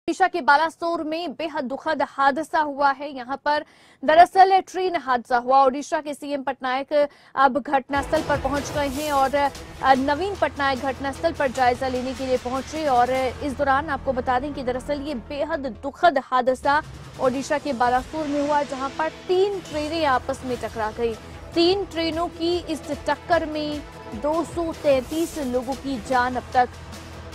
ओडिशा के बालासोर में बेहद दुखद हादसा हुआ है। यहां पर दरअसल ट्रेन हादसा हुआ। ओडिशा के सीएम पटनायक अब घटनास्थल पर पहुंच गए हैं और नवीन पटनायक घटनास्थल पर जायजा लेने के लिए पहुंचे। और इस दौरान आपको बता दें कि दरअसल ये बेहद दुखद हादसा ओडिशा के बालासोर में हुआ, जहां पर 3 ट्रेनें आपस में टकरा गई। 3 ट्रेनों की इस टक्कर में 233 लोगों की जान अब तक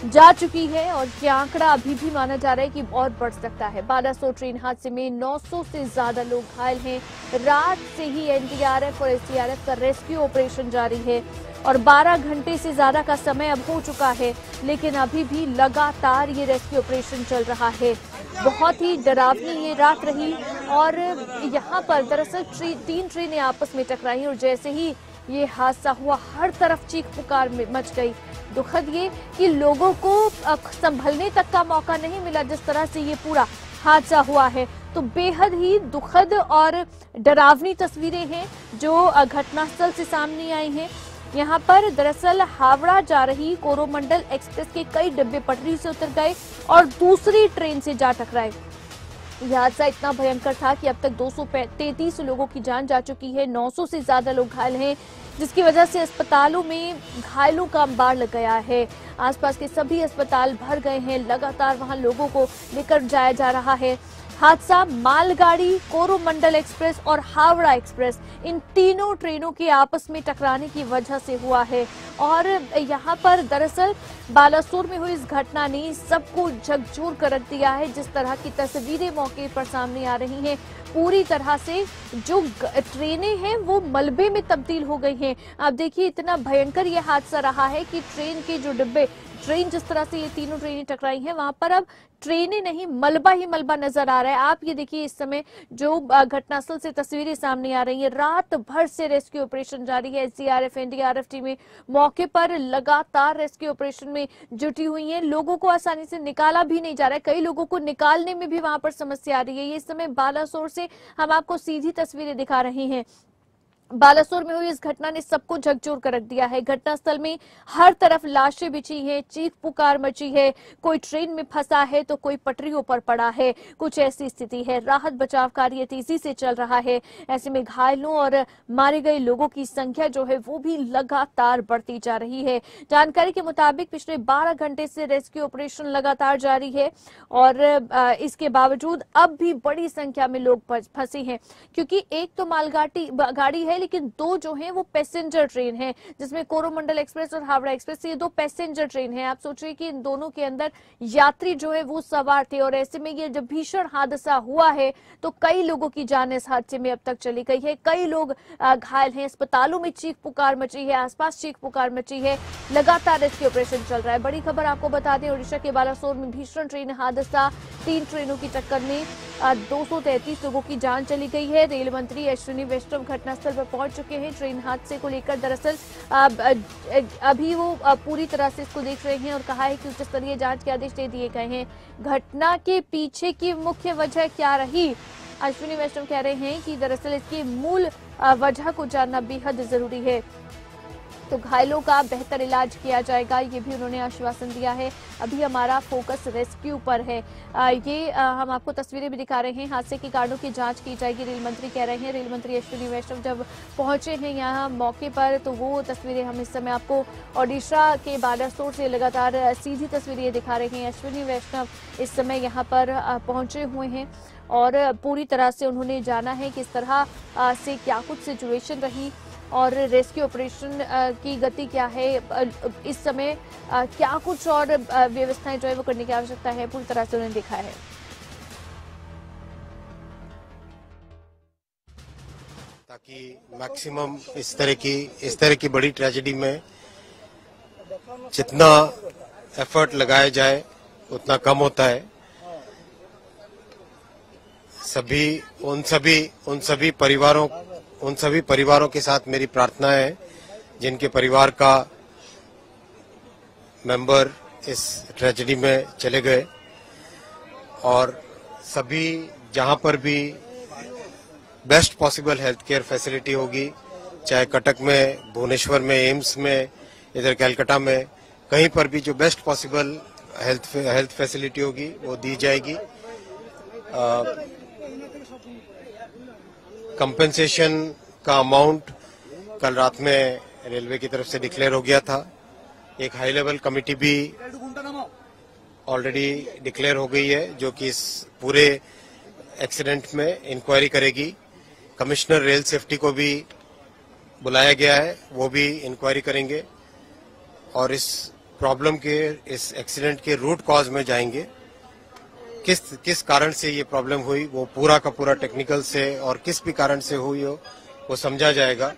जा चुकी है और ये आंकड़ा अभी भी माना जा रहा है कि और बढ़ सकता है। बालासोर ट्रेन हादसे में 900 से ज्यादा लोग घायल हैं। रात से ही एनडीआरएफ और एसडीआरएफ का रेस्क्यू ऑपरेशन जारी है और 12 घंटे से ज्यादा का समय अब हो चुका है, लेकिन अभी भी लगातार ये रेस्क्यू ऑपरेशन चल रहा है। बहुत ही डरावनी ये रात रही और यहाँ पर दरअसल 3 ट्रेनें आपस में टकराई और जैसे ही ये हादसा हुआ हर तरफ चीख पुकार मच गई। दुखद ये कि लोगों को संभलने तक का मौका नहीं मिला जिस तरह से ये पूरा हादसा हुआ है। तो बेहद ही दुखद और डरावनी तस्वीरें हैं जो घटनास्थल से सामने आई हैं। यहाँ पर दरअसल हावड़ा जा रही कोरोमंडल एक्सप्रेस के कई डिब्बे पटरी से उतर गए और दूसरी ट्रेन से जा टकराए। यह हादसा इतना भयंकर था कि अब तक 233 लोगों की जान जा चुकी है। 900 से ज्यादा लोग घायल हैं, जिसकी वजह से अस्पतालों में घायलों का अंबार लग गया है। आसपास के सभी अस्पताल भर गए हैं। लगातार वहां लोगों को लेकर जाया जा रहा है। हादसा मालगाड़ी, कोरोमंडल एक्सप्रेस और हावड़ा एक्सप्रेस, इन तीनों ट्रेनों के आपस में टकराने की वजह से हुआ है। और यहाँ पर दरअसल बालासोर में हुई इस घटना ने सबको झकझोर कर रख दिया है। जिस तरह की तस्वीरें मौके पर सामने आ रही हैं, पूरी तरह से जो ट्रेनें हैं वो मलबे में तब्दील हो गई हैं। आप देखिए इतना भयंकर ये हादसा रहा है कि ट्रेन के जो डिब्बे, ट्रेन जिस तरह से ये तीनों ट्रेनें टकराई हैं वहां पर अब ट्रेनें नहीं मलबा ही मलबा नजर आ रहा है। आप ये देखिए इस समय जो घटनास्थल से तस्वीरें सामने आ रही हैं, रात भर से रेस्क्यू ऑपरेशन जारी है। एसडीआरएफ एनडीआरएफ टीमें मौके पर लगातार रेस्क्यू ऑपरेशन में जुटी हुई हैं। लोगों को आसानी से निकाला भी नहीं जा रहा है, कई लोगों को निकालने में भी वहां पर समस्या आ रही है। ये इस समय बालासोर से हम आपको सीधी तस्वीरें दिखा रहे हैं। बालासोर में हुई इस घटना ने सबको झकझोर कर रख दिया है। घटनास्थल में हर तरफ लाशें बिछी हैं, चीख पुकार मची है। कोई ट्रेन में फंसा है तो कोई पटरियों पर पड़ा है। कुछ ऐसी स्थिति है। राहत बचाव कार्य तेजी से चल रहा है। ऐसे में घायलों और मारे गए लोगों की संख्या जो है वो भी लगातार बढ़ती जा रही है। जानकारी के मुताबिक पिछले 12 घंटे से रेस्क्यू ऑपरेशन लगातार जारी है और इसके बावजूद अब भी बड़ी संख्या में लोग फंसे हैं, क्योंकि एक तो मालगाड़ी है लेकिन 2 जो हैं वो पैसेंजर ट्रेन है, जिसमें कोरोमंडल एक्सप्रेस और हावड़ा एक्सप्रेस, ये 2 पैसेंजर ट्रेन है। आप सोचिए कि इन दोनों के अंदर यात्री जो है वो सवार थे और ऐसे में ये जब भीषण हादसा हुआ है तो कई लोगों की जान इस हादसे में अब तक चली गई है। कई लोग घायल हैं। अस्पतालों में चीख पुकार मची है, आसपास चीख पुकार मची है। लगातार रेस्क्यू ऑपरेशन चल रहा है। बड़ी खबर आपको बता दें, ओडिशा के बालासोर में भीषण ट्रेन हादसा, 3 ट्रेनों की टक्कर में 233 लोगों की जान चली गई है। रेल मंत्री अश्विनी वैष्णव घटनास्थल पर पहुंच चुके हैं। ट्रेन हादसे को लेकर दरअसल अभी वो पूरी तरह से इसको देख रहे हैं और कहा है कि उच्च स्तरीय जांच के आदेश दे दिए गए हैं। घटना के पीछे की मुख्य वजह क्या रही, अश्विनी वैष्णव कह रहे हैं कि दरअसल इसकी मूल वजह को जानना बेहद जरूरी है। तो घायलों का बेहतर इलाज किया जाएगा, ये भी उन्होंने आश्वासन दिया है। अभी हमारा फोकस रेस्क्यू पर है। हम आपको तस्वीरें भी दिखा रहे हैं। हादसे के कारणों की जांच की जाएगी, रेल मंत्री कह रहे हैं। रेल मंत्री अश्विनी वैष्णव जब पहुंचे हैं यहाँ मौके पर तो वो तस्वीरें हम इस समय आपको ओडिशा के बालासोर से लगातार सीधी तस्वीरें दिखा रहे हैं। अश्विनी वैष्णव इस समय यहाँ पर पहुंचे हुए हैं और पूरी तरह से उन्होंने जाना है किस तरह से क्या कुछ सिचुएशन रही और रेस्क्यू ऑपरेशन की गति क्या है, इस समय क्या कुछ और व्यवस्थाएं जो है वो करने की आवश्यकता है, पूरी तरह से उन्होंने देखा है। ताकि मैक्सिमम इस तरह की बड़ी ट्रेजेडी में जितना एफर्ट लगाया जाए उतना कम होता है। उन सभी परिवारों के साथ मेरी प्रार्थना है जिनके परिवार का मेंबर इस ट्रेजेडी में चले गए, और सभी जहां पर भी best possible health care facility होगी, चाहे कटक में, भुवनेश्वर में, एम्स में, इधर कैलकाटा में, कहीं पर भी जो बेस्ट पॉसिबल हेल्थ फैसिलिटी होगी वो दी जाएगी। कंपेंसेशन का अमाउंट कल रात में रेलवे की तरफ से डिक्लेयर हो गया था। एक हाई लेवल कमेटी भी ऑलरेडी डिक्लेयर हो गई है जो कि इस पूरे एक्सीडेंट में इंक्वायरी करेगी। कमिश्नर रेल सेफ्टी को भी बुलाया गया है, वो भी इंक्वायरी करेंगे और इस प्रॉब्लम के, इस एक्सीडेंट के रूट कॉज में जाएंगे। किस कारण से ये प्रॉब्लम हुई वो पूरा का पूरा टेक्निकल से और किस भी कारण से हुई हो वो समझा जाएगा।